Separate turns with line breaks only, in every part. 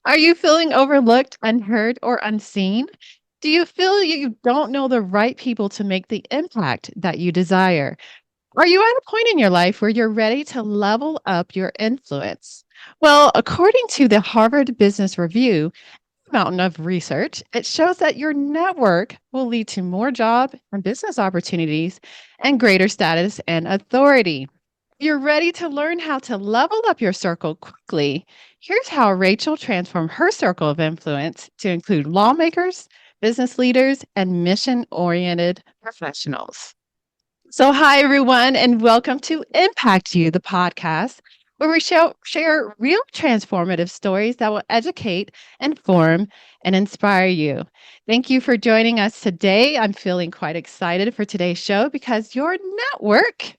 Are you feeling overlooked, unheard, or unseen? Do you feel you don't know the right people to make the impact that you desire? Are you at a point in your life where you're ready to level up your influence? Well, according to the Harvard Business Review, mountain of research, it shows that your network will lead to more job and business opportunities and greater status and authority. If you're ready to learn how to level up your circle quickly, here's how Rachel transformed her circle of influence to include lawmakers, business leaders, and mission oriented professionals. So, hi, everyone, and welcome to Impact You, the podcast, where we share real transformative stories that will educate, inform, and inspire you. Thank you for joining us today. I'm feeling quite excited for today's show because your network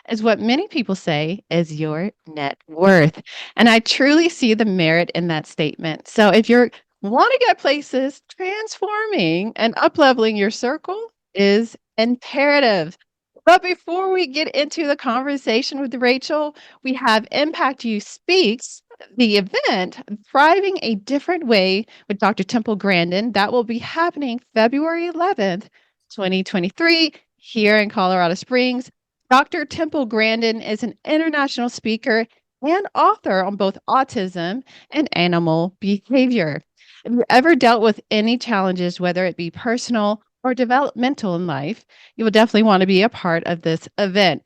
is what many people say is your net worth. And I truly see the merit in that statement. So, if you want to get places, transforming and upleveling your circle is imperative. But before we get into the conversation with Rachel, we have Impact You Speaks, the event Thriving a Different Way with Dr. Temple Grandin. That will be happening February 11th, 2023, here in Colorado Springs. Dr. Temple Grandin is an international speaker and author on both autism and animal behavior. Have you ever dealt with any challenges, whether it be personal or developmental in life, you will definitely want to be a part of this event.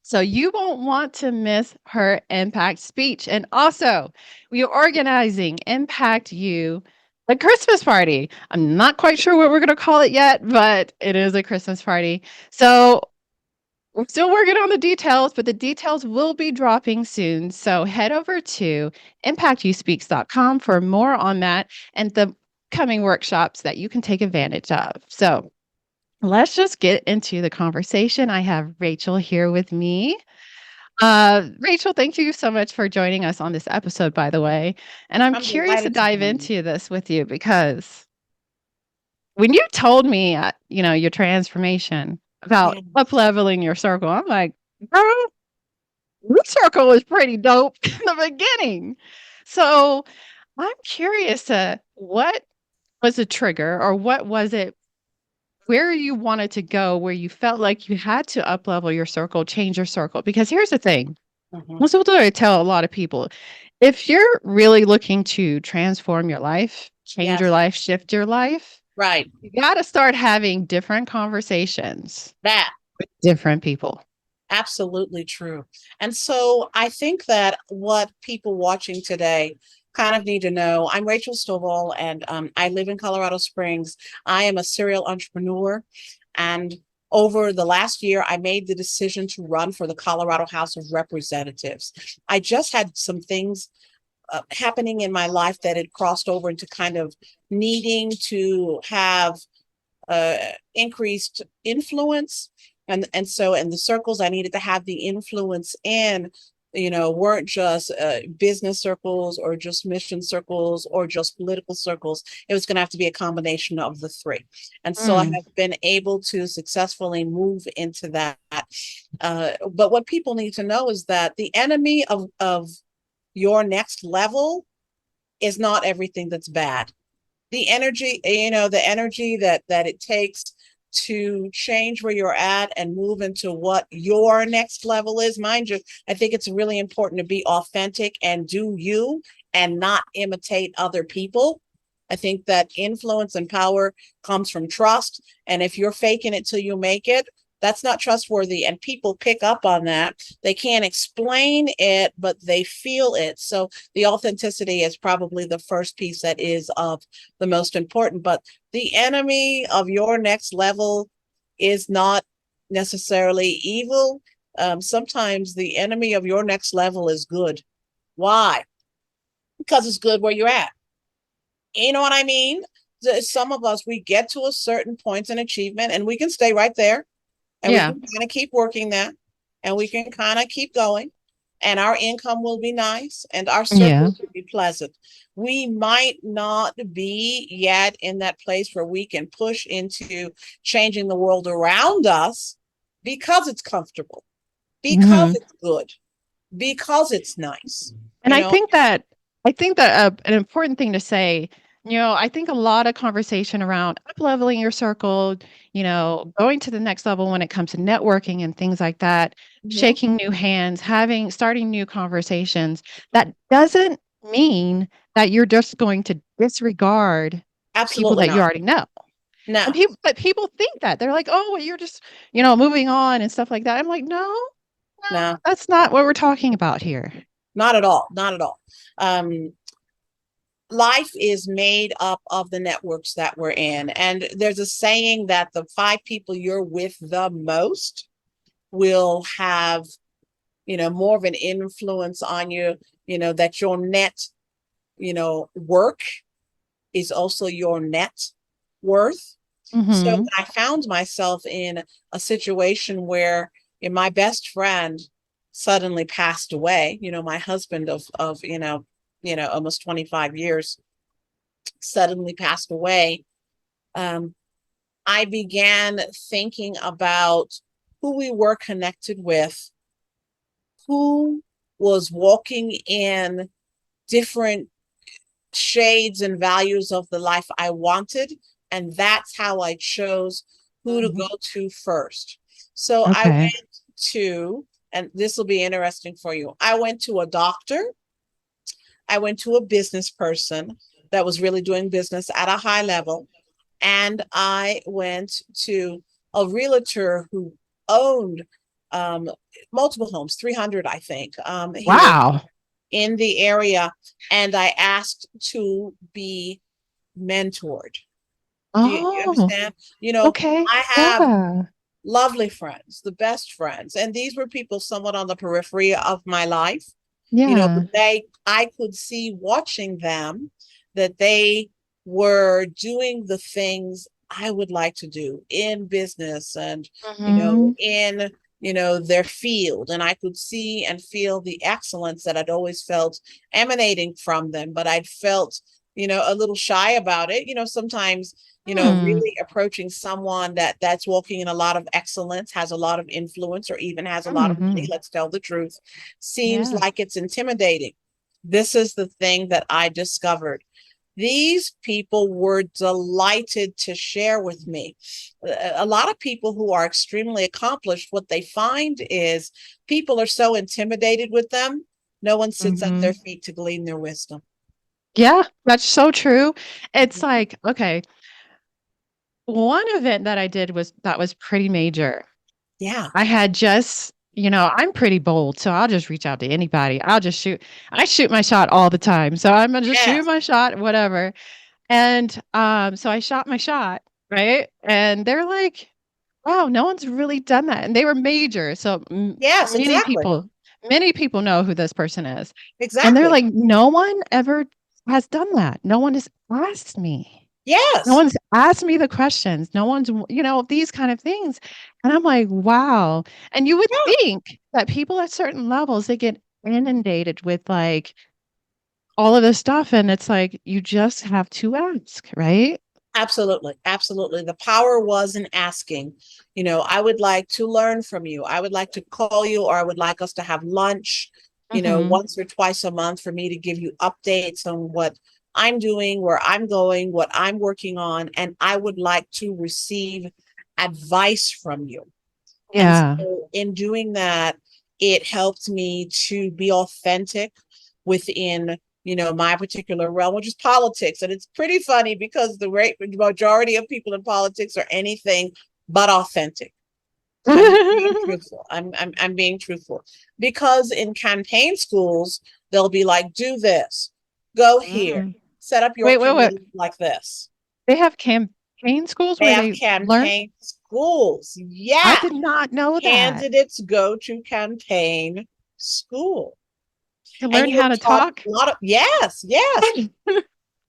So you won't want to miss her impact speech. And also, we are organizing Impact You, a Christmas party. I'm not quite sure what we're going to call it yet, but it is a Christmas party. So we're still working on the details, but the details will be dropping soon. So head over to impactyouSpeaks.com for more on that and the coming workshops that you can take advantage of. So let's just get into the conversation. I have Rachel here with me. Rachel, thank you so much for joining us on this episode, by the way. And I'm
I'm
curious to
delighted to
dive
join you.
into this with you because when you told me, your transformation about up
Yes.
leveling your circle, I'm like, girl, your circle was pretty dope in the beginning. So I'm curious to what was the trigger or what was it where you wanted to go, where you felt like you had to up level your circle, change your circle. Because here's the thing.
Mhm.
Most of what I tell a lot of people, if you're really looking to transform your life, change your
Yes.
life, shift your life,
Right.
you got to start having different conversations
That
with different people.
absolutely true. And so I think that what people watching today kind of need to know, I'm Rachel Stovall and I live in Colorado Springs. I am a serial entrepreneur. And over the last year, I made the decision to run for the Colorado House of Representatives. I just had some things happening in my life that had crossed over into kind of needing to have increased influence. And so in the circles I needed to have the influence in, weren't just business circles or just mission circles or just political circles. It was going to have to be a combination of the three. And so I
Mm,
have been able to successfully move into that. But what people need to know is that the enemy of your next level is not everything that's bad. The energy that it takes to change where you're at and move into what your next level is. Mind you, I think it's really important to be authentic and do you and not imitate other people. I think that influence and power comes from trust. And if you're faking it till you make it, that's not trustworthy. And people pick up on that. They can't explain it, but they feel it. So the authenticity is probably the first piece that is of the most important. But the enemy of your next level is not necessarily evil. Sometimes the enemy of your next level is good. Why? Because it's good where you're at. You know what I mean? Some of us, we get to a certain point in achievement and we can stay right there and we
yeah.
can kind of keep working that and we can kind of keep going and our income will be nice and our
Yeah.
circle will be pleasant. We might not be yet in that place where we can push into changing the world around us because it's comfortable, because
Hmm.
it's good, because it's nice,
And
you
I
know?
think that I think that an important thing to say, I think a lot of conversation around up leveling your circle, going to the next level when it comes to networking and things like that,
Mhm.
shaking new hands, starting new conversations. That doesn't mean that you're just going to disregard people
Absolutely
that you
not.
already know. And
No,
people think that they're like, oh, well, you're just, moving on and stuff like that. I'm like, no, no,
no,
that's not what we're talking about here.
not at all. Not at all. Um, Life is made up of the networks that we're in. And there's a saying that the five people you're with the most will have, more of an influence on you, that your net, work is also your net worth. So
Hmm.
I found myself in a situation where my best friend suddenly passed away, my husband of almost 25 years suddenly passed away. um, I began thinking about who we were connected with, who was walking in different shades and values of the life I wanted. And that's how I chose who to go
Hmm.
to first. So I
Okay.
went to, and this will be interesting for you. I went to a doctor, I went to a business person that was really doing business at a high level, and I went to a realtor who owned um, multiple homes, 300, I think, here
Wow.
in the area. And I asked to be mentored. Do you
Oh,
understand?
okay.
I have
Yeah.
lovely friends, the best friends, and these were people somewhat on the periphery of my life. But
Yeah.
I could see watching them that they were doing the things I would like to do in business and,
Mhm.
in, their field. And I could see and feel the excellence that I'd always felt emanating from them, but I'd felt, a little shy about it. Sometimes,
Hmm.
really approaching someone that's walking in a lot of excellence, has a lot of influence, or even has a lot of money,
Mhm.
let's tell the truth, seems
Yeah.
like it's intimidating. This is the thing that I discovered. These people were delighted to share with me. A lot of people who are extremely accomplished, what they find is people are so intimidated with them, no one sits at their
Mhm.
feet to glean their wisdom.
Yeah, that's so true. It's
Mhm.
like, okay, one event that I did was pretty major.
Yeah.
I had just, I'm pretty bold, so I'll just reach out to anybody. I'll just shoot. I shoot my shot all the time. So I'm gonna just shoot
Yes.
my shot, whatever. And so I shot my shot, right? And they're like, wow, no one's really done that. And they were major. So
Yes,
many
exactly.
people, many people know who this person is. And they're
Exactly.
like, no one ever has done that. No one has asked me. No
Yes.
one's asked me the questions. No one's, these kind of things. And I'm like, wow. And you would
Yeah.
think that people at certain levels, they get inundated with like all of this stuff. And it's like, you just have to ask, right?
Absolutely. Absolutely. The power was in asking, I would like to learn from you. I would like to call you, or I would like us to have lunch,
Hmm.
once or twice a month for me to give you updates on what I'm doing, where I'm going, what I'm working on. And I would like to receive advice from you. And
Yeah.
so in doing that, it helped me to be authentic within, my particular realm, which is politics. And it's pretty funny because the great majority of people in politics are anything but authentic. I'm just being truthful. I'm being truthful. Because in campaign schools, they'll be like, do this, go here,
Mm.
set up your
Wait.
committee like this.
They have campaign schools
They
where
have
they learn?
campaign schools.
I
Yeah.
did not know that.
Candidates go to campaign school,
To
and
learn
you're
how to
taught
talk?
a lot of, yes, yes,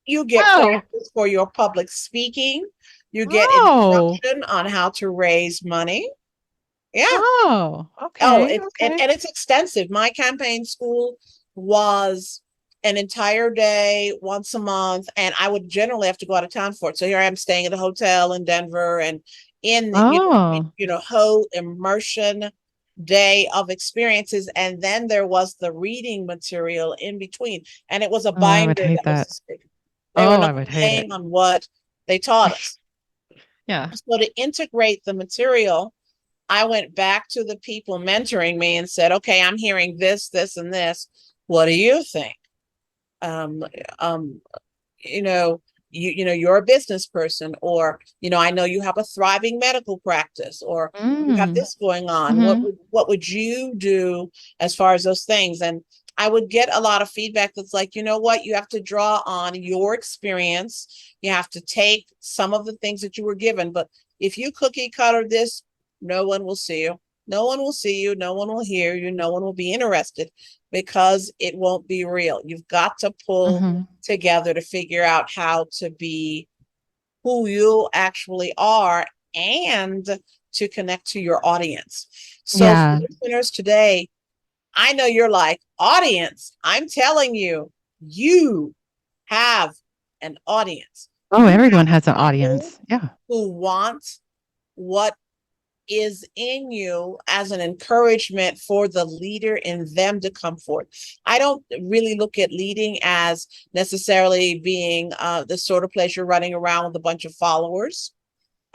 you get
Oh.
practice for your public speaking, you get
Oh.
instruction on how to raise money. Yeah.
Oh.
Oh,
Okay.
it's
Okay.
and it's extensive. My campaign school was an entire day once a month, and I would generally have to go out of town for it. So here I am staying at a hotel in Denver, and in
Oh.
whole immersion. day of experiences. And then there was the reading material in between. And it was a
Oh, I would
binder
hate
that was
that.
this big. They were
Oh, I
not
would hate it.
playing on what they taught us.
Yeah.
So to integrate the material, I went back to the people mentoring me and said, okay, I'm hearing this, this, and this. What do you think? Um, um, you know, you're a business person, or, I know you have a thriving medical practice, or you have
Mm.
this going on.
Mhm.
What would you do as far as those things? And I would get a lot of feedback that's like, you know what, you have to draw on your experience. You have to take some of the things that you were given, but if you cookie cutter this, no one will see you. No one will see you. No one will hear you. No one will be interested because it won't be real. You've got to pull
Mhm.
together to figure out how to be who you actually are and to connect to your audience. So for
Yeah.
listeners today, I know you're like, audience, I'm telling you, you have an audience.
Oh,
You
everyone
have
has an
people
audience. Yeah.
who want what is in you as an encouragement for the leader in them to come forth. I don't really look at leading as necessarily being the sort of place you're running around with a bunch of followers.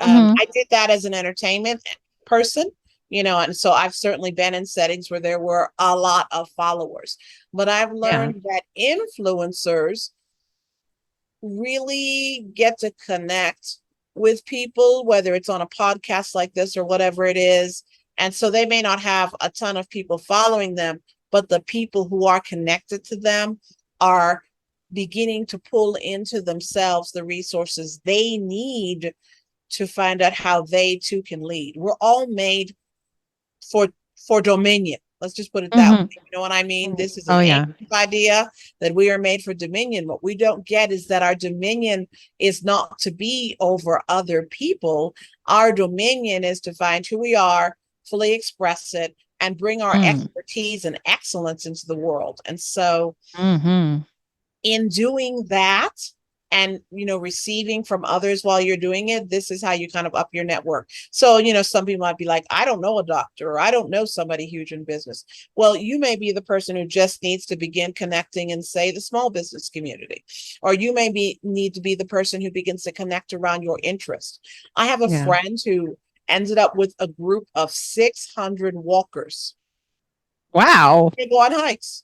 Mhm.
I did that as an entertainment person, and so I've certainly been in settings where there were a lot of followers. But I've
Yeah.
learned that influencers really get to connect with people, whether it's on a podcast like this or whatever it is. And so they may not have a ton of people following them, but the people who are connected to them are beginning to pull into themselves the resources they need to find out how they too can lead. We're all made for for dominion. Let's just put it that
Mhm.
way. You know what I mean?
Mm.
This is an
Oh, yeah.
ancient idea that we are made for dominion. What we don't get is that our dominion is not to be over other people. Our dominion is to find who we are, fully express it, and bring our
Mm.
expertise and excellence into the world. And so
Mhm.
in doing that, and receiving from others while you're doing it, this is how you kind of up your network. So some people might be like, I don't know a doctor, or I don't know somebody huge in business. Well, you may be the person who just needs to begin connecting in, say, the small business community, or you may need to be the person who begins to connect around your interest. I have a
Yeah.
friend who ended up with a group of 600 walkers.
Wow.
They go on hikes.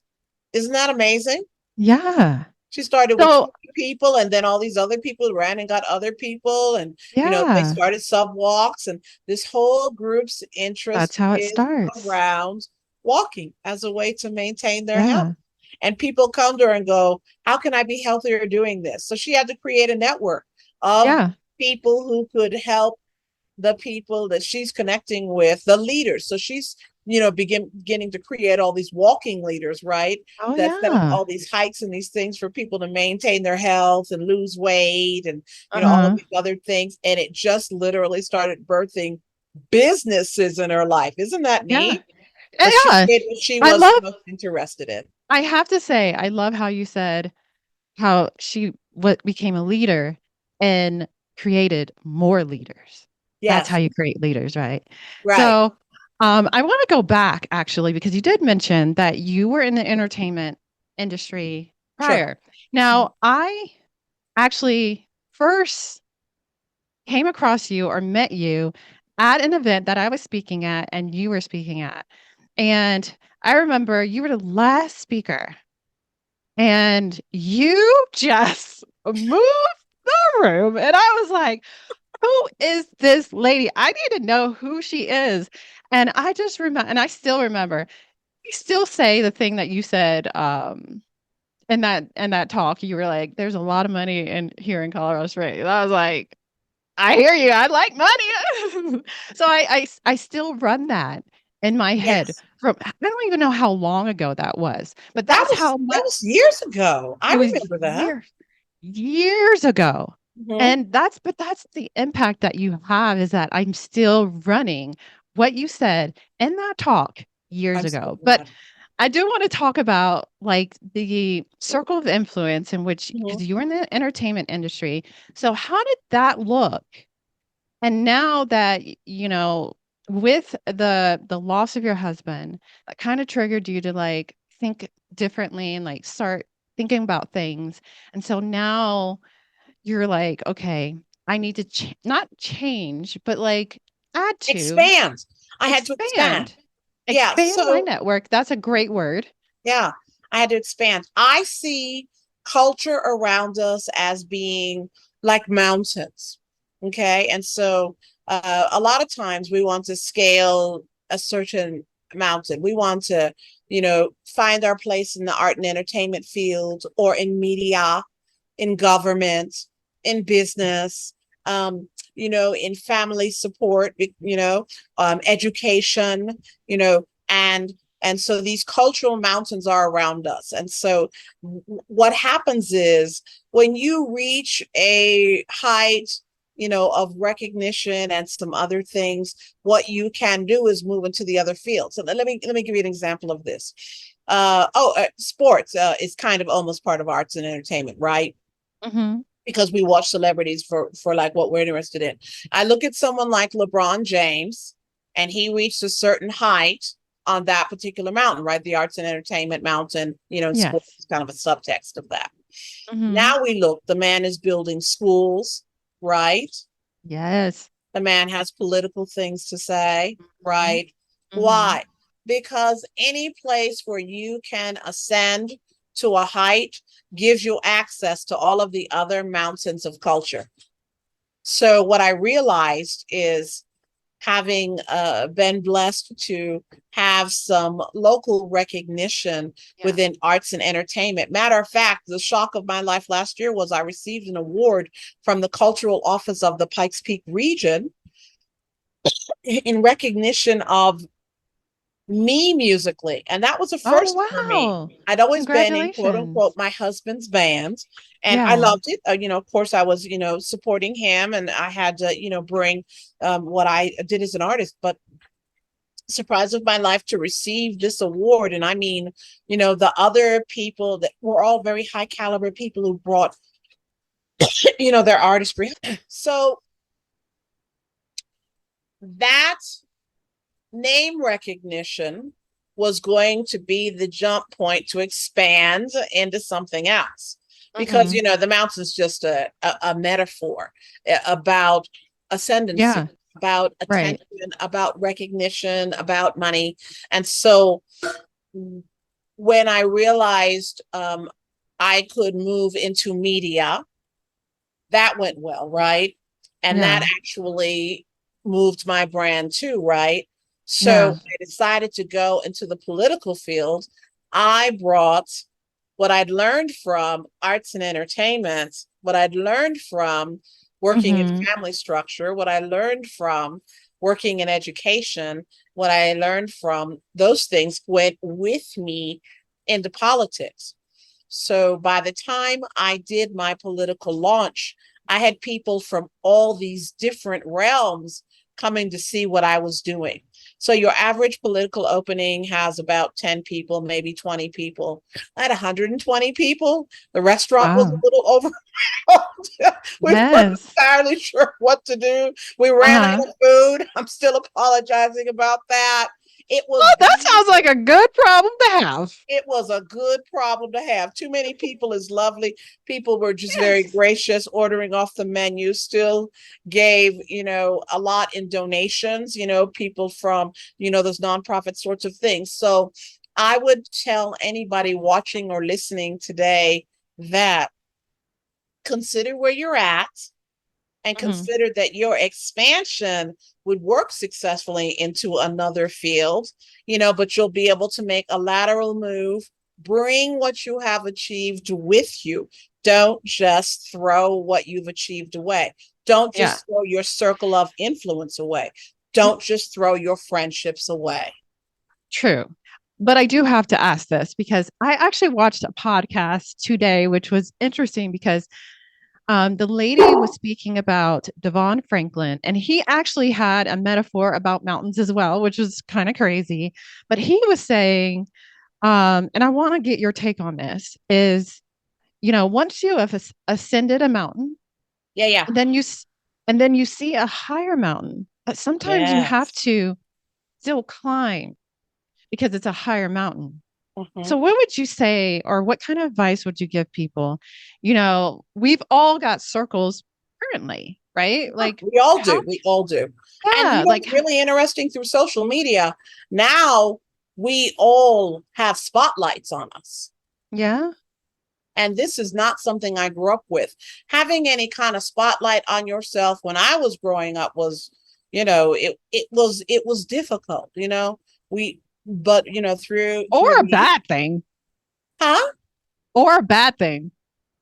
Isn't that amazing?
Yeah.
She started with
So,
20 people, and then all these other people ran and got other people, and they
yeah,
started sub walks, and this whole group's
that's
interest
how it
is
starts.
around walking as a way to maintain their health.
Yeah.
And people come to her and go, how can I be healthier doing this? So she had to create a network of
Yeah.
people who could help the people that she's connecting with, the leaders. So she's, beginning to create all these walking leaders, right?
Oh,
That set up
yeah.
all these hikes and these things for people to maintain their health and lose weight, and, all of
Uh-huh.
these other things. And it just literally started birthing businesses in her life. Isn't that
Yeah.
neat? But she
Yeah.
did what she
I
was
love
most interested in.
I have to say, I love how you said how she what became a leader and created more leaders. That's how
Yes,
you create leaders, right?
right.
So, I want to go back actually because you did mention that you were in the entertainment industry
Sure.
prior. Now, I actually first came across you or met you at an event that I was speaking at and you were speaking at. And I remember you were the last speaker and you just moved the room. And I was like, who is this lady? I need to know who she is. And I just remember, and I still remember, you still say the thing that you said in that talk. You were like, there's a lot of money in here in Colorado Springs. I was like, I hear you. I like money. So I still run that in my head
Yes.
from I don't even know how long ago that was, but
That
that's
was
how
that
much
was years ago. I
it was
remember that.
years ago.
Hmm.
And that's the impact that you have is that I'm still running what you said in that talk years
I'm so
ago. But
glad.
I do want to talk about like the circle of influence in which
Mhm.
because you were in the entertainment industry. So how did that look? And now that, with the loss of your husband, that kind of triggered you to like think differently and like start thinking about things. And so now you're like, okay, I need to not change, but like add to,
Expand. I had to expand.
expand,
Yeah.
expand my
So
network. That's a great word.
yeah, I had to expand. I see culture around us as being like mountains. Okay. And so a lot of times we want to scale a certain mountain. We want to, find our place in the art and entertainment field or in media, in government, in business, in family support, education, and so these cultural mountains are around us. And so what happens is when you reach a height, of recognition and some other things, what you can do is move into the other field. So let me give you an example of this. Sports is kind of almost part of arts and entertainment, right?
Hmm.
Because we watch celebrities for like what we're interested in. I look at someone like LeBron James, and he reached a certain height on that particular mountain, right? The arts and entertainment mountain, in sports
Yes.
is kind of a subtext of that.
Hmm.
Now we look, the man is building schools, right?
Yes.
The man has political things to say,
Hmm.
right?
Hmm.
Why? Because any place where you can ascend to a height gives you access to all of the other mountains of culture. So, what I realized is having been blessed to have some local recognition
Yeah.
within arts and entertainment. Matter of fact, the shock of my life last year was I received an award from the Cultural Office of the Pikes Peak region in recognition of me musically. And that was a
Oh,
first for me.
wow.
I'd always been in quote unquote
Congratulations.
my husband's band, and I
Yeah.
loved it. Of course, I was, supporting him, and I had to, bring what I did as an artist. But surprise of my life to receive this award. And I mean, the other people that were all very high caliber people who brought, their artistry. So that name recognition was going to be the jump point to expand into something else, because
Hmm.
the mountain's just a metaphor about ascendancy,
Yeah.
about
Right.
attention, about recognition, about money. And so when I realized I could move into media, that went well, right? And that
Yeah.
actually moved my brand too, right? So
Yeah.
I decided to go into the political field. I brought what I'd learned from arts and entertainment, what I'd learned from working in
Hmm.
family structure, what I learned from working in education, what I learned from those things went with me into politics. So by the time I did my political launch, I had people from all these different realms coming to see what I was doing. So your average political opening has about 10 people, maybe 20 people. I had 120 people. The restaurant was a
Wow.
little over. We weren't
Yes.
entirely sure what to do. We ran
Uh-huh.
out of food. I'm still apologizing about that. It was
Well, that sounds like
beautiful.
a good problem to have.
It was a good problem to have. Too many people is lovely. People were just very
Yes.
gracious, ordering off the menu, still gave, a lot in donations, people from, those nonprofit sorts of things. So I would tell anybody watching or listening today that consider where you're at and
Mhm.
consider that your expansion would work successfully into another field, but you'll be able to make a lateral move, bring what you have achieved with you. Don't just throw what you've achieved away. Don't
Yeah.
just throw your circle of influence away. Don't just throw your friendships away.
True. But I do have to ask this because I actually watched a podcast today, which was interesting because the lady was speaking about Devon Franklin, and he actually had a metaphor about mountains as well, which was kind of crazy. But he was saying, and I want to get your take on this, is, once you have ascended a mountain,
Yeah, yeah.
and then and then you see a higher mountain but sometimes you have
Yes.
to still climb because it's a higher mountain.
Mhm.
So, what would you say, or what kind of advice would you give people? We've all got circles currently, right? Like,
We all
how,
do. We all do. And you
yeah,
know what's really interesting through social media? Now we all have spotlights on us.
yeah,
And this is not something I grew up with. Having any kind of spotlight on yourself when I was growing up was, it was difficult, but
or
through
a
me,
bad thing,
huh?
or a bad thing.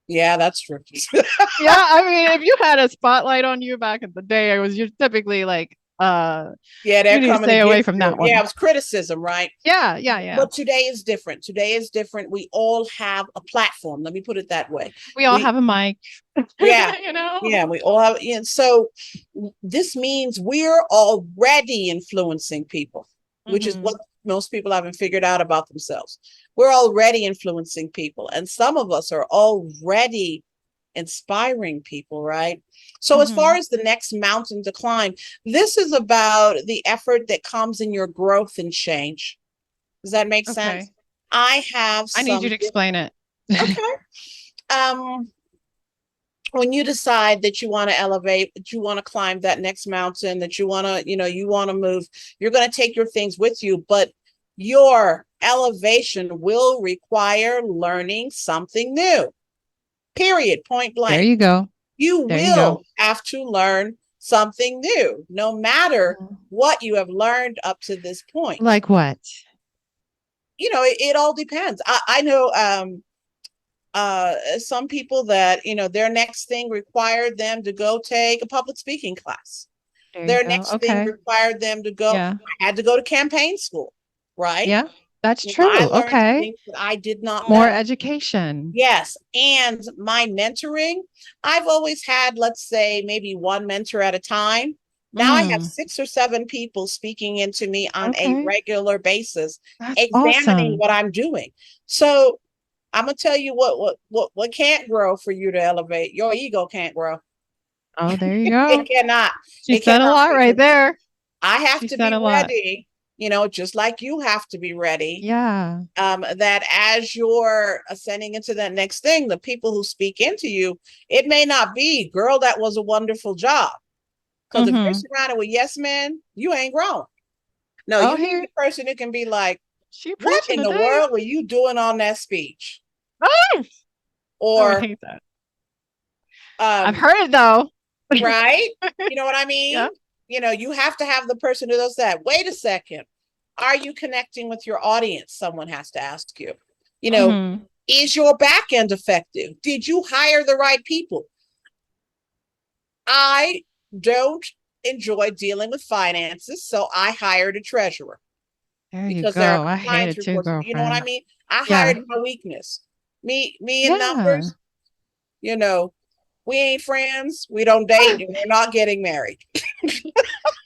Yeah, that's true.
Yeah, I mean, if you had a spotlight on you back in the day, I was you typically like,
Yeah, they're
you need to
coming to
stay away
get
from
you.
that
Yeah, it
one.
was criticism, right?
Yeah, yeah, yeah.
But today is different. Today is different. We all have a platform. Let me put it that way.
We all
We
have a mic,
Yeah,
you know?
yeah, we all have, and so this means we're already influencing people, which is what
Hmm.
most people haven't figured out about themselves. We're already influencing people, and some of us are already inspiring people, right? So, as far
Hmm.
as the next mountain to climb, this is about the effort that comes in your growth and change. Does that make sense?
Okay.
I have
I need you
some,
to explain it.
okay. Um, when you decide that you want to elevate, that you want to climb that next mountain, that you want to move, you're going to take your things with you, but your elevation will require learning something new. Period. Point
There
blank.
you go.
You
There you go.
will have to learn something new, no matter
Mhm.
what you have learned up to this point.
Like what?
It all depends. I know some people that their next thing required them to go take a public speaking class.
There you
Their
go.
next thing
Okay.
required them to go.
Yeah.
I had to go to campaign school, right?
Yeah. That's
I
true.
learned
Okay.
things that I did not
More
know.
education.
Yes, and my mentoring, I've always had, let's say, maybe one mentor at a time. Now I have
Mm.
6 or 7 people speaking into me on a
Okay.
regular basis,
That's
examining
awesome.
what I'm doing. So I'm gonna tell you what can't grow for you to elevate. Your ego can't grow.
Oh, there you
It
go.
cannot.
She
It
said a
cannot
lot right
because
there.
I have
She
to
said
be
a lot.
ready, just like you have to be ready.
Yeah.
That as you're ascending into that next thing, the people who speak into you, it may not be, girl, that was a wonderful job. Because if you're
Hmm.
surrounded with yes men, you ain't grown. No,
Oh,
you need
here
the person who can be like,
she
what
preaching
in the
today.
world were you doing on that speech?
Oh, I would
Or,
hate that. I've
um,
heard it though.
right? You know what I
Yeah.
mean? You have to have the person who does that. Wait a second. Are you connecting with your audience? Someone has to ask you. You know,
Hmm.
is your back end effective? Did you hire the right people? I don't enjoy dealing with finances, so I hired a treasurer
There you
because there are
go. I hate
compliance
it too,
reports. You know what I
girlfriend.
mean? I
Yeah.
hired my weakness. Me and
Yeah.
numbers, you know, we ain't friends, we don't date, and we're not getting married.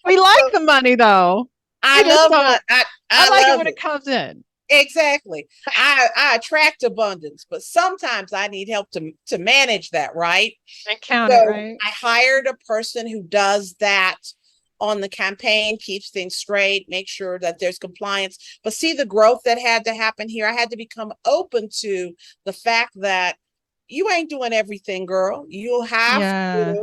We like
So
the money though.
I
We just
love my
don't. I
I
like it
love
when it
it.
comes in
Exactly. I attract abundance, but sometimes I need help to manage that, right?
and count it,
So
right?
I hired a person who does that on the campaign, keeps things straight, make sure that there's compliance. But see the growth that had to happen here. I had to become open to the fact that you ain't doing everything, girl.
Yeah.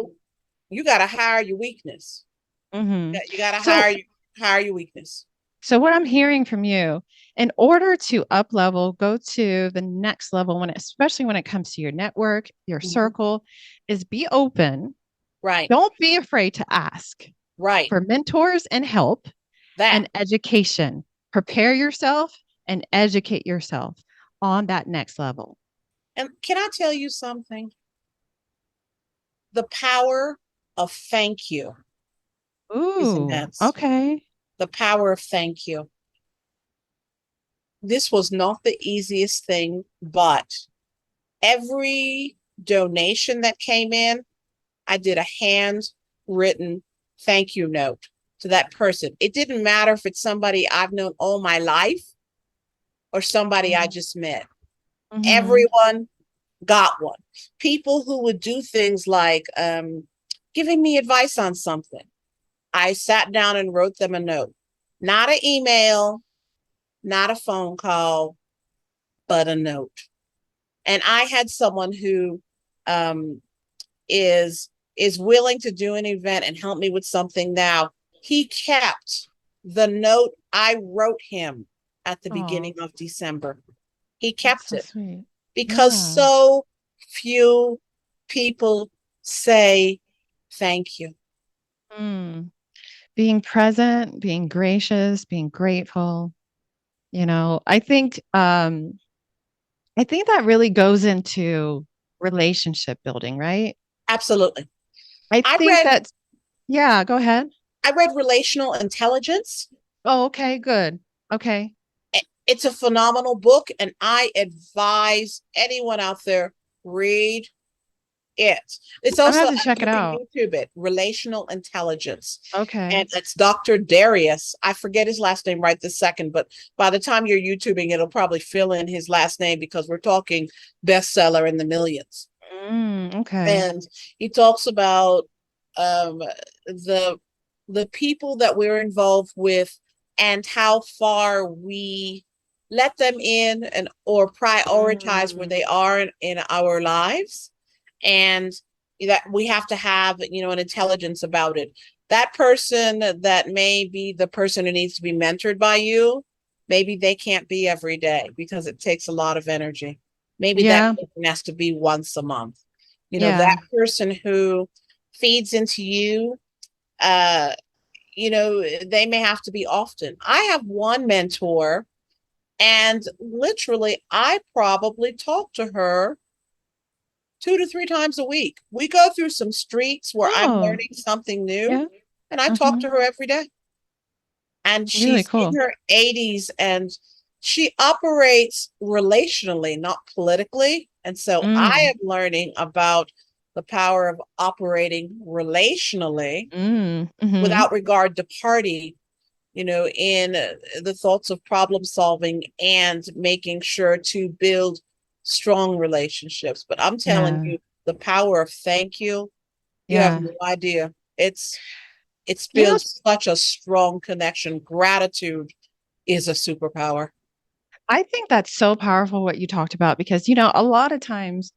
You got to hire your weakness.
Hmm.
You got to
So,
hire your weakness.
so what I'm hearing from you, in order to up level, go to the next level especially when it comes to your network, your
Mhm.
circle, is be open.
Right,
Don't be afraid to ask
right.
for mentors and help
That.
and education. Prepare yourself and educate yourself on that next level.
And can I tell you something? The power of thank you is
Ooh,
immense.
okay.
The power of thank you. This was not the easiest thing, but every donation that came in, I did a handwritten thank you note to that person. It didn't matter if it's somebody I've known all my life or somebody I just met.
Mm-hmm.
Everyone got one. People who would do things like giving me advice on something. I sat down and wrote them a note, not an email, not a phone call, but a note. And I had someone who um, is willing to do an event and help me with something now. He kept the note I wrote him at the beginning
Oh,
of December. He
that's
kept
so
it
sweet.
because
Yeah.
so few people say thank you.
Mm. Being present, being gracious, being grateful. I think that really goes into relationship building, right?
Absolutely.
I
I
think
read
that's yeah, go ahead.
I read Relational Intelligence.
Oh, okay, good. Okay.
It's a phenomenal book, and I advise anyone out there read it. It's
I'm gonna
also,
have to check it
you can
out.
YouTube it, Relational Intelligence. And
Okay.
it's Dr. Darius. I forget his last name right this second, but by the time you're YouTubing, it'll probably fill in his last name because we're talking bestseller in the millions.
Okay.
And he talks about um, the the people that we're involved with and how far we let them in and or prioritize where
Mm,
they are in our lives, and that we have to have an intelligence about it. That person that may be the person who needs to be mentored by you, maybe they can't be every day because it takes a lot of energy. Maybe that
yeah,
person has to be once a month. That
yeah.
person who feeds into you, uh they may have to be often. I have one mentor, and literally I probably talk to her 2 to 3 times a week. We go through some streets where I'm
Oh,
learning something new,
yeah.
and I talk
Hmm.
to her every day. And
Really
she's in
cool.
her 80s, and she operates relationally, not politically. And so I
Mm,
am learning about the power of operating relationally
hmm.
without regard to party, in the thoughts of problem solving and making sure to build strong relationships. But I'm telling
Yeah.
you, the power of thank you have
Yeah.
no idea. It's
You know,
built such a strong connection. Gratitude is a superpower.
I think that's so powerful what you talked about because, a lot of times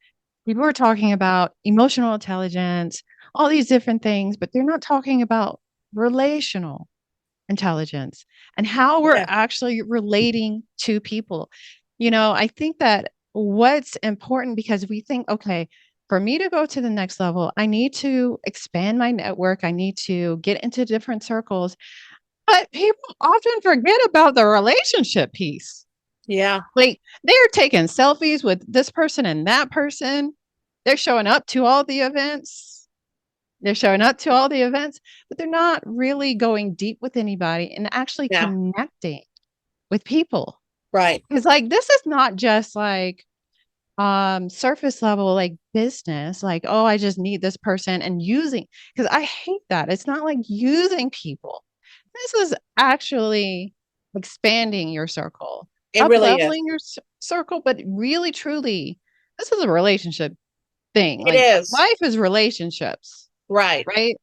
people are talking about emotional intelligence, all these different things, but they're not talking about relational intelligence and how we're
Yeah,
actually relating to people. I think that what's important because we think, okay, for me to go to the next level, I need to expand my network. I need to get into different circles. But people often forget about the relationship piece.
yeah,
Like they're taking selfies with this person and that person. They're showing up to all the events. They're showing up to all the events, but they're not really going deep with anybody and actually
yeah,
connecting with people.
right.
Because like this is not just like surface level like business, like, oh, I just need this person and using because I hate that. It's not like using people. This is actually expanding your circle,
It
up
really is.
leveling your circle, but really truly, this is a relationship thing.
It
Like
is.
life is relationships,
Right.
right?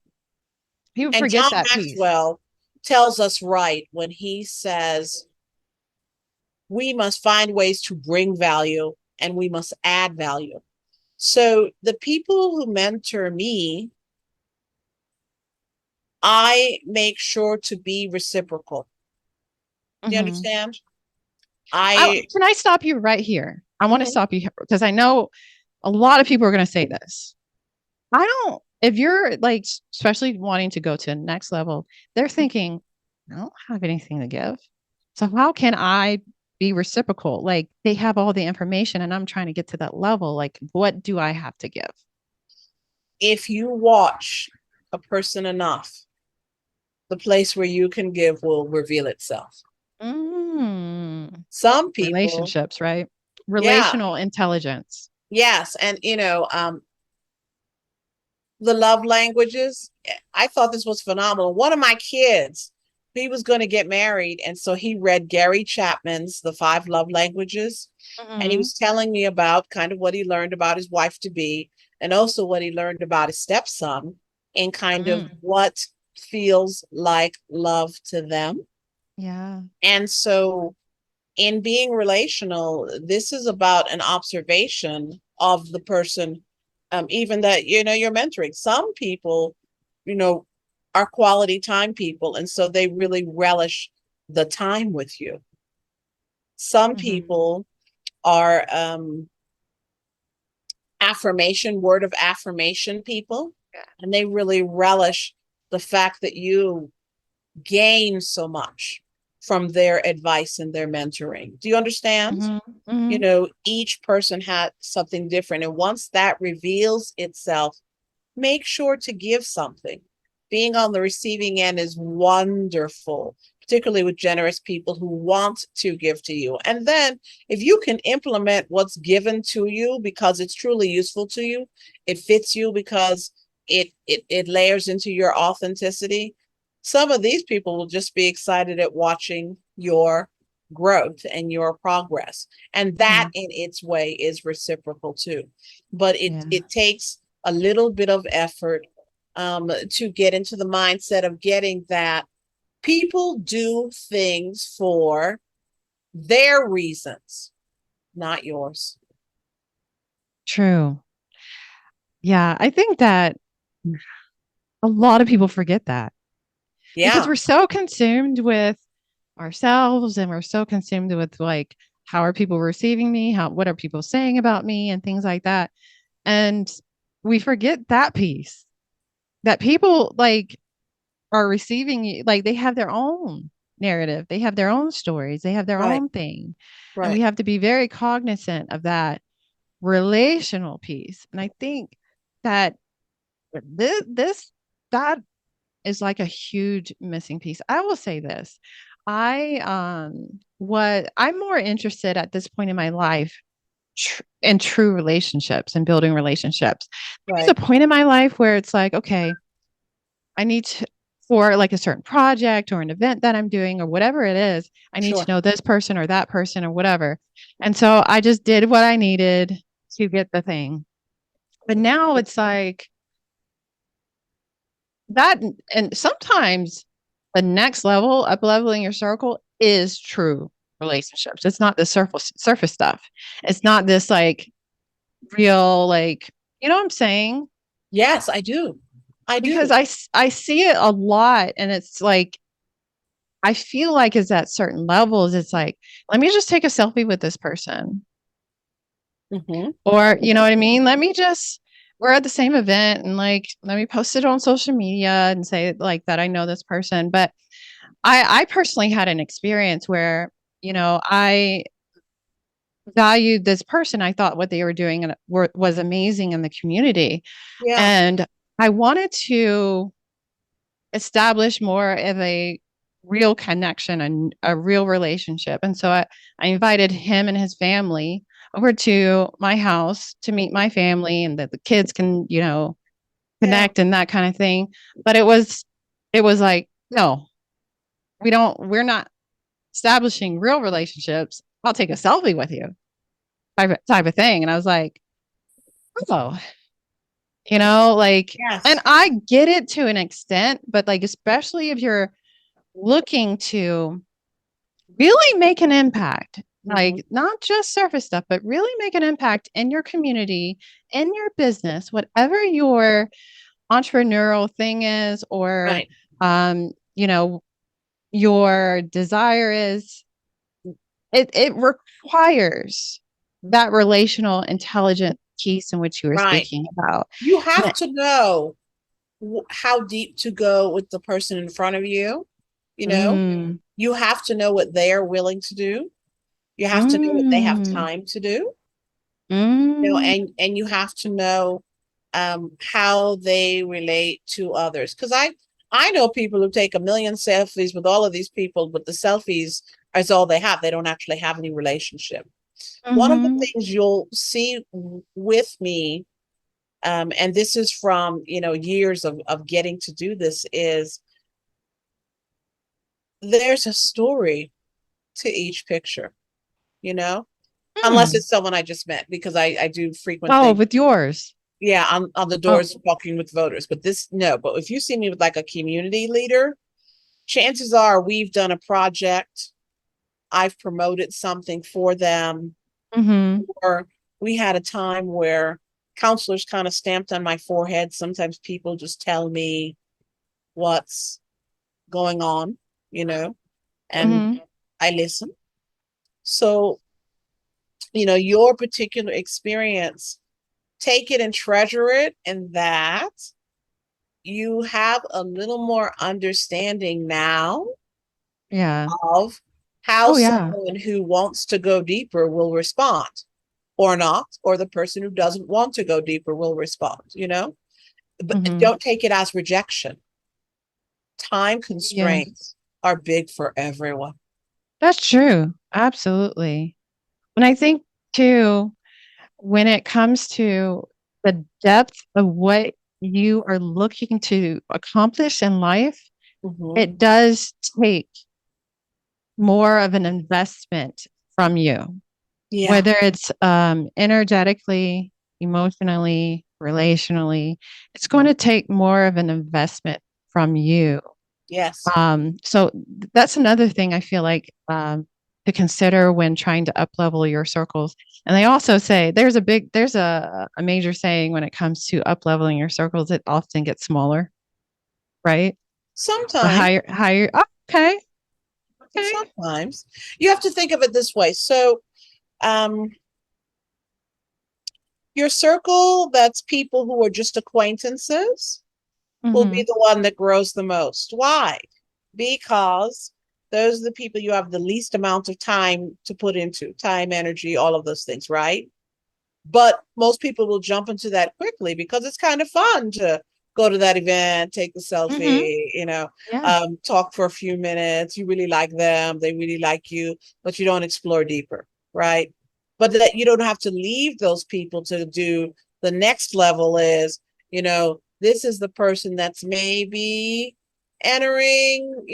People
And
forget
John
that piece.
Maxwell tells us right when he says we must find ways to bring value and we must add value. So the people who mentor me, I make sure to be reciprocal. Do you
Mhm.
understand? I
Can I stop you right here? I want to
Mhm.
stop you here because I know a lot of people are going to say this. I don't, if you're like, especially wanting to go to the next level, they're thinking, I don't have anything to give. So how can I be reciprocal? Like they have all the information and I'm trying to get to that level. Like, what do I have to give?
If you watch a person enough, the place where you can give will reveal itself.
Mm,
Some people,
relationships, right?
yeah,
Relational intelligence.
yes, and the love languages. I thought this was phenomenal. One of my kids, he was going to get married, and so he read Gary Chapman's The Five Love Languages, and he
Hmm.
was telling me about kind of what he learned about his wife to be, and also what he learned about his stepson, and kind of
Mm.
what feels like love to them.
Yeah.
And so in being relational, this is about an observation of the person, even that, you're mentoring. Some people, you know, are quality time people. And so they really relish the time with you. Some
Mhm.
people are word of affirmation people,
Yeah.
and they really relish the fact that you gain so much from their advice and their mentoring. Do you understand?
Mhm. Mhm.
Each person had something different. And once that reveals itself, make sure to give something. Being on the receiving end is wonderful, particularly with generous people who want to give to you. And then if you can implement what's given to you because it's truly useful to you, it fits you because it layers into your authenticity. Some of these people will just be excited at watching your growth and your progress. And that
Mhm.
in its way is reciprocal too. But it
Yeah.
it takes a little bit of effort to get into the mindset of getting that people do things for their reasons, not yours.
True. Yeah, I think that a lot of people forget that because
Yeah,
we're so consumed with ourselves and we're so consumed with like how are people receiving me, how what are people saying about me and things like that. And we forget that piece that people like are receiving you like they have their own narrative, they have their own stories, they have their
right,
own thing. And we
right.
have to be very cognizant of that relational piece. And I think that this that is like a huge missing piece. I will say this. What I'm more interested at this point in my life in true relationships and building relationships. There's
Right.
a point in my life where it's like, okay, I need to for like a certain project or an event that I'm doing or whatever it is, I need
Sure.
to know this person or that person or whatever. And so I just did what I needed to get the thing. But now it's like that and sometimes the next level, up leveling your circle is true relationships. It's not the surface stuff. It's not this like real like you know what I'm saying?
Yes, I do. I
Because
do.
I see it a lot and it's like I feel like it's at certain levels it's like let me just take a selfie with this person
Hmm.
or you know what I mean? Let me just we're at the same event and like let me post it on social media and say like that I know this person. But I personally had an experience where, I valued this person. I thought what they were doing was amazing in the community.
Yeah,
And I wanted to establish more of a real connection and a real relationship. And so I invited him and his family over to my house to meet my family and that the kids can,
yeah.
connect and that kind of thing. But it was like, no, we're not establishing real relationships. I'll take a selfie with you type of thing. And I was like, oh, and
Yes.
I get it to an extent, but like, especially if you're looking to really make an impact,
Hmm.
like not just surface stuff, but really make an impact in your community, in your business, whatever your entrepreneurial thing is, or,
Right.
um, you know, your desire is, it requires that relational intelligent piece in which you were
Right.
speaking about.
You
And
have to know how deep to go with the person in front of you. You know,
mm,
you have to know what they are willing to do. You have to know what they have
mm,
time to do.
mm,
And you have to know how they relate to others. Because I know people who take a million selfies with all of these people, but the selfies is all they have. They don't actually have any relationship. One of the
mhm,
things you'll see with me, and this is from years of getting to do this, is there's a story to each picture, you know, unless
mm.
it's someone I just met, because I do frequent
Oh,
things.
with yours.
Yeah, on the
Oh,
doors walking with voters. But this, no, but if you see me with like a community leader, chances are we've done a project, I've promoted something for them,
mhm,
or we had a time where counselors kind of stamped on my forehead. Sometimes people just tell me what's going on, you know, and
mhm.
I listen. So, your particular experience, take it and treasure it, and that you have a little more understanding now
Yeah.
of how
Oh, yeah.
someone who wants to go deeper will respond or not, or the person who doesn't want to go deeper will respond. But
Mhm.
don't take it as rejection. Time
Yes.
constraints are big for everyone.
That's true. Absolutely. And I think too, when it comes to the depth of what you are looking to accomplish in life,
Mm-hmm.
it does take more of an investment from you,
Yeah.
whether it's energetically, emotionally, relationally. It's going to take more of an investment from you.
Yes.
So that's another thing I feel like to consider when trying to up level your circles. And they also say there's a major saying when it comes to up leveling your circles, it often gets smaller, right? The
Sometimes,
higher. Oh, okay, okay.
sometimes you have to think of it this way. So, um, your circle that's people who are just acquaintances will be
Mm-hmm.
the one that grows the most. Why? Because those are the people you have the least amount of time to put into time, energy, all of those things, right? But most people will jump into that quickly because it's kind of fun to go to that event, take the
Mm-hmm.
selfie,
Yeah.
talk for a few minutes. You really like them, they really like you, but you don't explore deeper, right? But that you don't have to leave those people to do the next level is, this is the person that's maybe entering,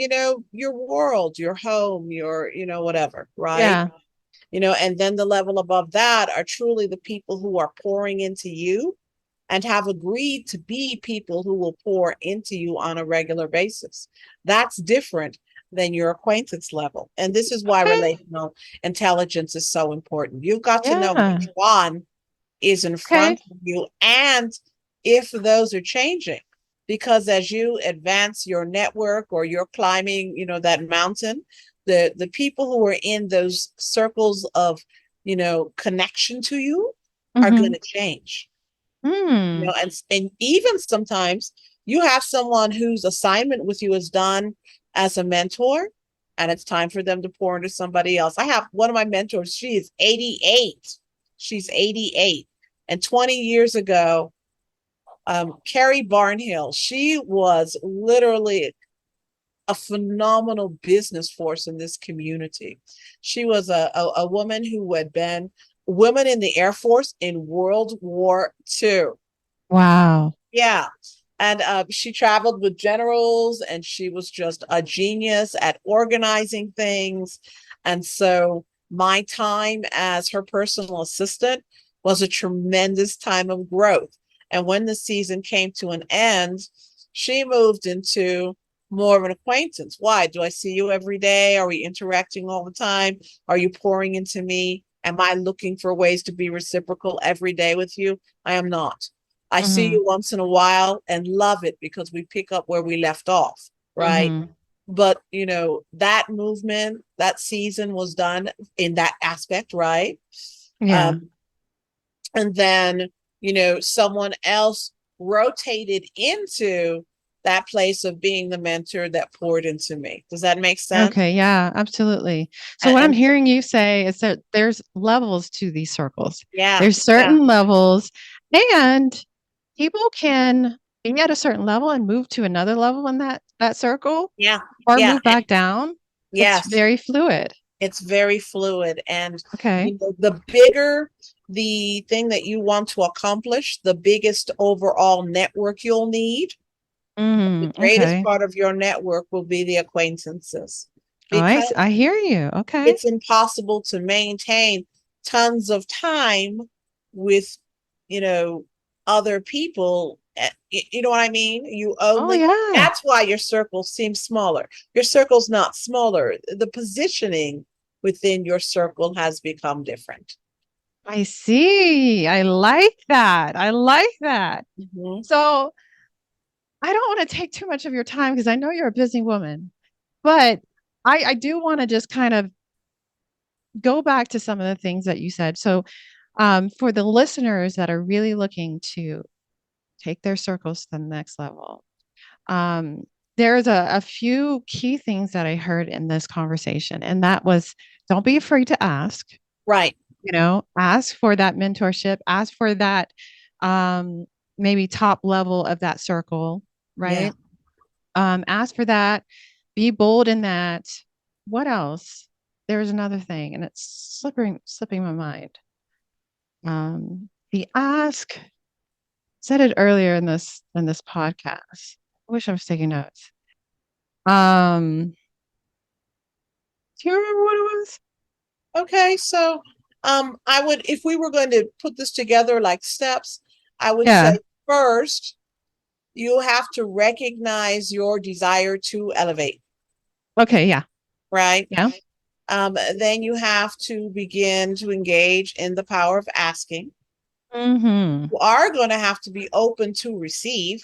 your world, your home, your, whatever, right?
Yeah.
And then the level above that are truly the people who are pouring into you and have agreed to be people who will pour into you on a regular basis. That's different than your acquaintance level. And this is why
Okay.
relational intelligence is so important. You've got to know
Yeah.
which one is in
Okay.
front of you and if those are changing. Because as you advance your network or you're climbing, that mountain, the people who are in those circles of, connection to you are going
Mm-hmm.
to change.
Hmm.
And even sometimes you have someone whose assignment with you is done as a mentor, and it's time for them to pour into somebody else. I have one of my mentors, she is 88. She's 88. And 20 years ago, Carrie Barnhill, she was literally a phenomenal business force in this community. She was a woman who had been women in the Air Force in World War II.
Wow.
Yeah. And she traveled with generals and she was just a genius at organizing things. And so my time as her personal assistant was a tremendous time of growth. And when the season came to an end, she moved into more of an acquaintance. Why? Do I see you every day? Are we interacting all the time? Are you pouring into me? Am I looking for ways to be reciprocal every day with you? I am not. I see
Mm-hmm.
you once in a while and love it because we pick up where we left off, right?
Mm-hmm.
But, that movement, that season was done in that aspect, right?
Yeah.
Um, and then, someone else rotated into that place of being the mentor that poured into me. Does that make sense?
Okay, yeah, absolutely. So
And,
what I'm
and
hearing you say is that there's levels to these circles.
yeah,
There's
yeah,
certain levels, and people can be at a certain level and move to another level in that circle
yeah,
or
yeah.
move back down. It's
Yes.
very fluid.
It's very fluid. And,
Okay.
the bigger the thing that you want to accomplish, the biggest overall network you'll need. The greatest
Okay.
part of your network will be the acquaintances
Oh,
because
I hear you. Okay.
it's impossible to maintain tons of time with, you know, other people. You know what I mean?
Oh, yeah.
That's why your circle seems smaller. Your circle's not smaller. The positioning within your circle has become different.
I see. I like that. I like that.
Mhm.
So I don't want to take too much of your time because I know you're a busy woman, but I do want to just kind of go back to some of the things that you said. So, for the listeners that are really looking to take their circles to the next level, um, there's a few key things that I heard in this conversation, and that was don't be afraid to ask.
Right.
Ask for that mentorship, ask for that um, maybe top level of that circle,
Yeah.
right? Ask for that, be bold in that. What else? There's another thing, and it's slipping my mind. The ask said it earlier in this podcast. I wish I was taking notes. Um, do you remember what it was?
Okay. So, I would, if we were going to put this together like steps, I would
Yeah.
say first, you have to recognize your desire to elevate,
Okay. Yeah.
right?
Yeah.
Then you have to begin to engage in the power of asking.
Mm-hmm.
You are going to have to be open to receive.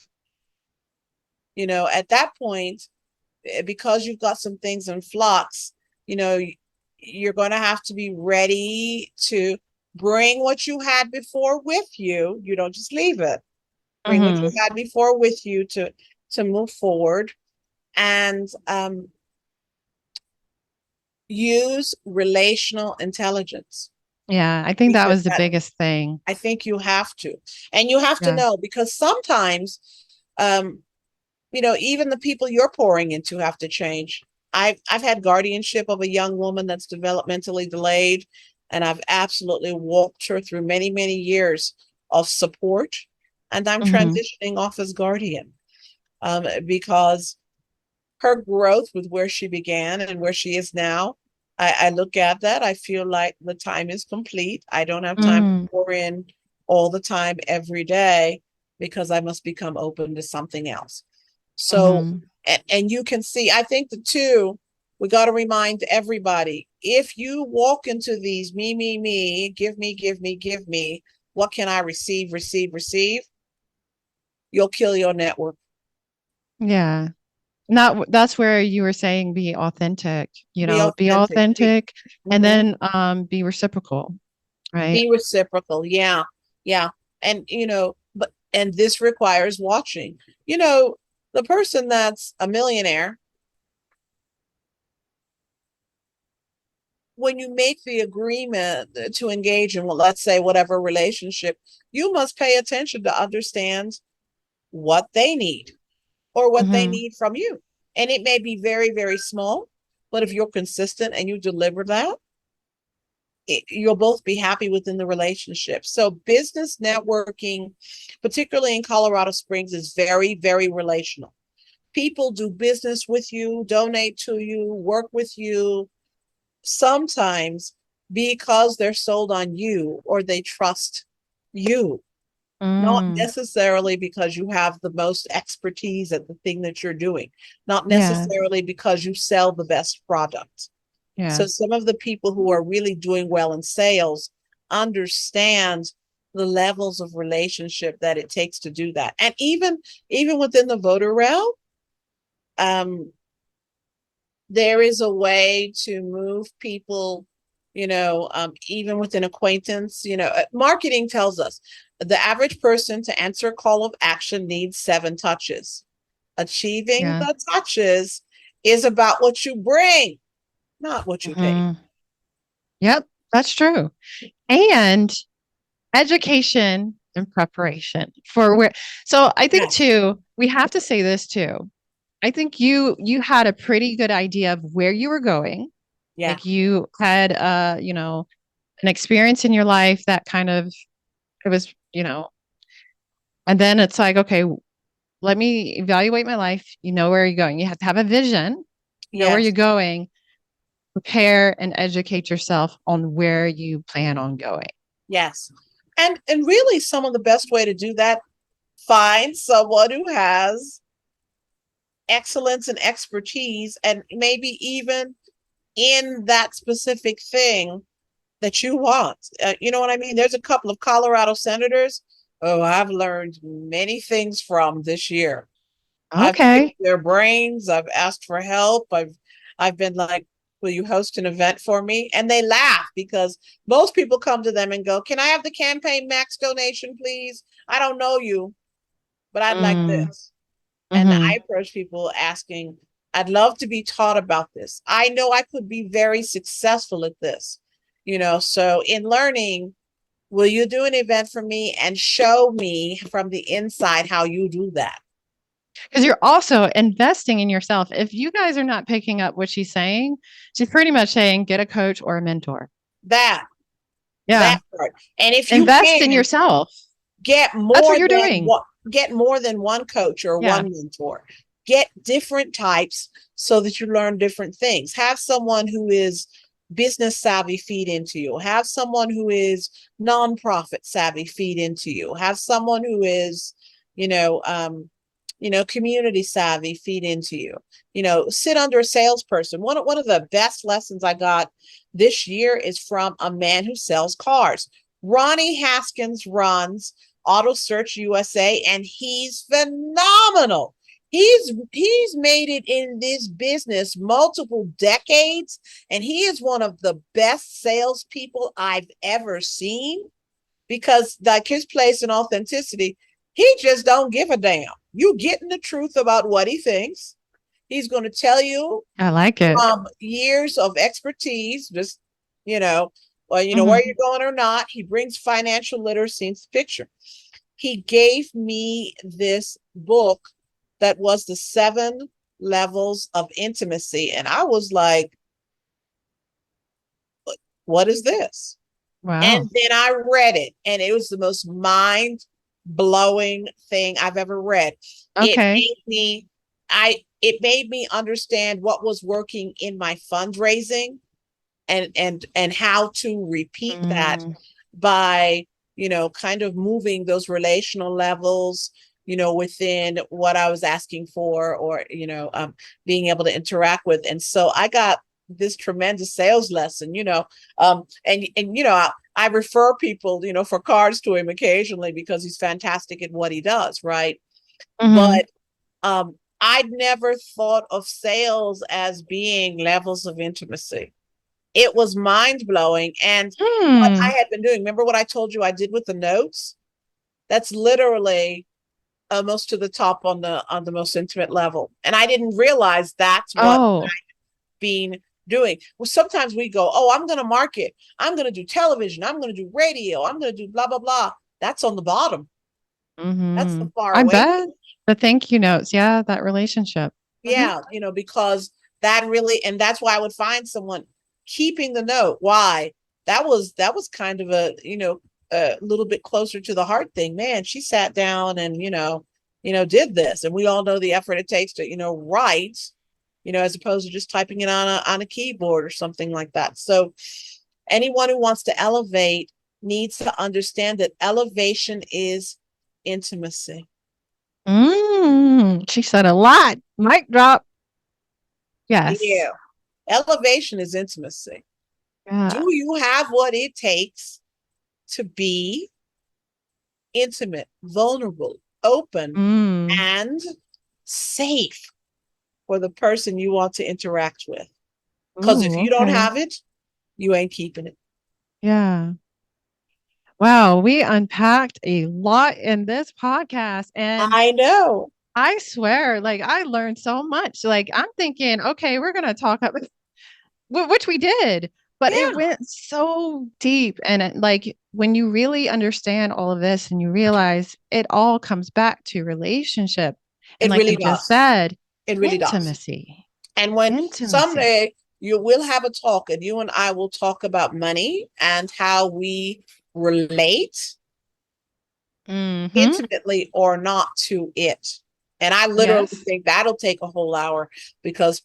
At that point, because you've got some things in flux, you know, you're going to have to be ready to bring what you had before with you. You don't just leave it. Bring what you
Mm-hmm.
had before with you to move forward, and use relational intelligence,
Yeah. I think that
because
was the
that
biggest thing.
I think you have to. And you have to
Yeah.
know, because sometimes, um, even the people you're pouring into have to change. I've had guardianship of a young woman that's developmentally delayed, and I've absolutely walked her through many, many years of support. And I'm
Mm-hmm.
transitioning off as guardian, because her growth with where she began and where she is now, I look at that. I feel like the time is complete. I don't have time to
Mm-hmm.
pour in all the time every day, because I must become open to something else. So,
Mm-hmm.
and you can see, I think the two, we got to remind everybody, if you walk into these me, give me, give me, what can I receive, receive, receive? You'll kill your network.
Yeah. Not that's where you were saying be authentic,
Be
be
authentic.
authentic and
Mhm.
then be reciprocal, right?
Be reciprocal. Yeah. Yeah. And, and this requires watching. You know, the person that's a millionaire, when you make the agreement to engage in, well, let's say, whatever relationship, you must pay attention to understand what they need, or what they
Mhm.
need from you. And it may be very, very small, but if you're consistent and you deliver that, you'll both be happy within the relationship. So business networking, particularly in Colorado Springs, is very, very relational. People do business with you, donate to you, work with you, sometimes because they're sold on you or they trust you, not
Mm.
necessarily because you have the most expertise at the thing that you're doing, not
Yeah.
necessarily because you sell the best product.
Yeah.
So some of the people who are really doing well in sales understand the levels of relationship that it takes to do that. And even within the voter realm, um, there is a way to move people, even with an acquaintance. Marketing tells us the average person to answer a call of action needs 7 touches. Achieving
Yeah.
the touches is about what you bring, not what you take.
Mhm. Yep, that's true. And education and preparation for where so I think
Yes.
too, we have to say this too. I think you had a pretty good idea of where you were going.
Yeah.
Like you had an experience in your life that kind of it was, and then it's like, okay, let me evaluate my life. You know where you're going. You have to have a vision, know where you're
Yes.
going, prepare and educate yourself on where you plan on going.
Yes. And really some of the best way to do that, find someone who has excellence and expertise and maybe even in that specific thing that you want. You know what I mean? There's a couple of Colorado senators. Oh, I've learned many things from this year. I've picked
Okay.
their brains. I've asked for help. I've been like, will you host an event for me? And they laugh because most people come to them and go, can I have the campaign max donation, please? I don't know you, but I'd like
Mm,
this. And I
hmm.
approach people asking, I'd love to be taught about this. I know I could be very successful at this. So in learning, will you do an event for me and show me from the inside how you do that?
Because you're also investing in yourself. If you guys are not picking up what she's pretty much saying, get a coach or a mentor.
That,
Yeah.
that part. And if you
Invest in
can,
yourself.
get
That's
more
what you're
than
doing.
one, get more than one coach or
Yeah.
one mentor. Get different types so that you learn different things. Have someone who is business savvy feed into you. Have someone who is nonprofit savvy feed into you. Have someone who is, you know, um, community savvy feed into you. Sit under a salesperson. One of the best lessons I got this year is from a man who sells cars. Ronnie Haskins runs Auto Search USA, and he's phenomenal. He's made it in this business multiple decades, and he is one of the best salespeople I've ever seen because like his place and authenticity, he just don't give a damn. You getting the truth about what he thinks. He's going to tell you
I like it.
years of expertise, just you know, well, where
Hmm.
you're going or not. He brings financial literacy into the picture. He gave me this book that was the 7 levels of intimacy, and I was like, "What is this?"
Wow.
And then I read it, and it was the most mind blowing thing I've ever read. It
Okay.
made me, it made me understand what was working in my fundraising and how to repeat that
Mm.
by kind of moving those relational levels within what I was asking for or being able to interact with. And so I got this tremendous sales lesson, and I refer people for cards to him occasionally because he's fantastic at what he does, right?
Hmm.
But I'd never thought of sales as being levels of intimacy. It was mind blowing. And what I
Hmm.
had been doing, remember what I told you I did with the notes? That's literally almost to the top on the most intimate level. And I didn't realize that's what
Oh.
being doing. Well, sometimes we go, oh, I'm going to market. I'm going to do television. I'm going to do radio. I'm going to do blah, blah, blah. That's on the bottom. That's the
Hmm.
far
I
away.
bet. The thank you notes. Yeah, that relationship. Hmm.
Yeah, because that really, and that's why I would find someone keeping the note. Why? That was kind of a little bit closer to the heart thing. Man, she sat down and did this, and we all know the effort it takes to write, as opposed to just typing it on a keyboard or something like that. So anyone who wants to elevate needs to understand that elevation is intimacy.
Mm. She said a lot. Mic drop. Yes.
Yeah. Elevation is intimacy. Do
Yeah.
you have what it takes to be intimate, vulnerable, open,
Mm.
and safe for the person you want to interact with? Because if
Ooh,
you don't
okay.
have it, you ain't keeping it.
Yeah. Wow, we unpacked a lot in this podcast, and
I know.
I swear, like I learned so much. Like I'm thinking, okay, we're gonna talk about which we did, but it
Yeah,
went so deep, and like when you really understand all of this, and you realize it all comes back to relationship, and
it
like you
really
just
does.
said,
It really does.
intimacy,
And when
intimacy.
someday you will have a talk and you and I will talk about money and how we relate
Mm-hmm.
intimately or not to it. And I literally
Yes.
think that'll take a whole hour because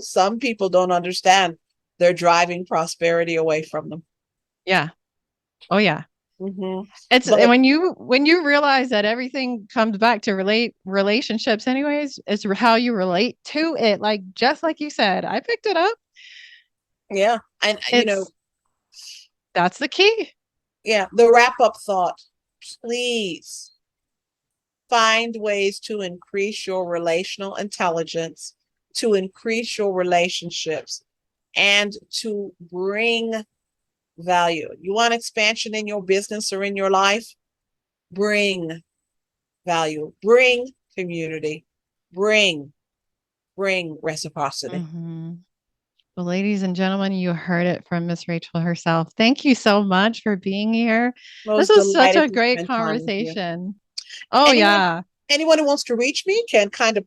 some people don't understand they're driving prosperity away from them.
Yeah. Oh yeah.
Hmm.
It's and
But
when you realize that everything comes back to relationships anyways, it's how you relate to it. Like just like you said, I picked it up.
yeah, and
It's that's the key.
yeah, the wrap up thought, please find ways to increase your relational intelligence, to increase your relationships, and to bring value. You want expansion in your business or in your life? Bring value, bring community, bring, bring reciprocity.
Mhm. Well, ladies and gentlemen, you heard it from Miss Rachel herself. Thank you so much for being here.
I
This
was
was such
delighted
a
to
great
spend time with you.
conversation. Oh,
Anyone,
yeah.
anyone who wants to reach me can kind of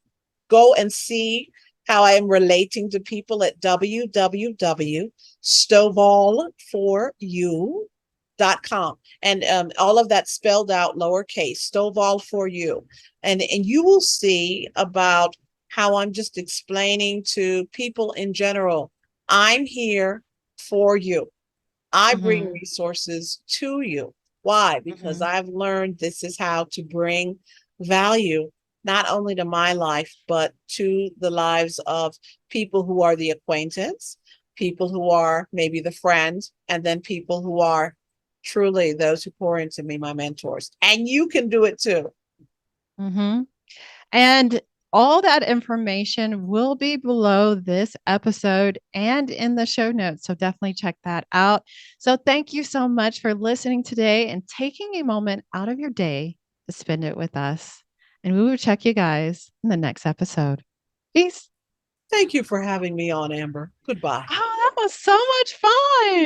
go and see how I am relating to people at www.stovall4u.com. And all of that spelled out lowercase, Stovall for you. And you will see about how I'm just explaining to people in general. I'm here for you. I bring
Mhm.
resources to you. Why? Because
Mhm.
I've learned this is how to bring value not only to my life, but to the lives of people who are the acquaintance, people who are maybe the friends, and then people who are truly those who pour into me, my mentors. And you can do it too.
Mhm. And all that information will be below this episode and in the show notes. So definitely check that out. So thank you so much for listening today and taking a moment out of your day to spend it with us. And we will check you guys in the next episode. Peace.
Thank you for having me on, Amber. Goodbye.
Oh, that was so much fun.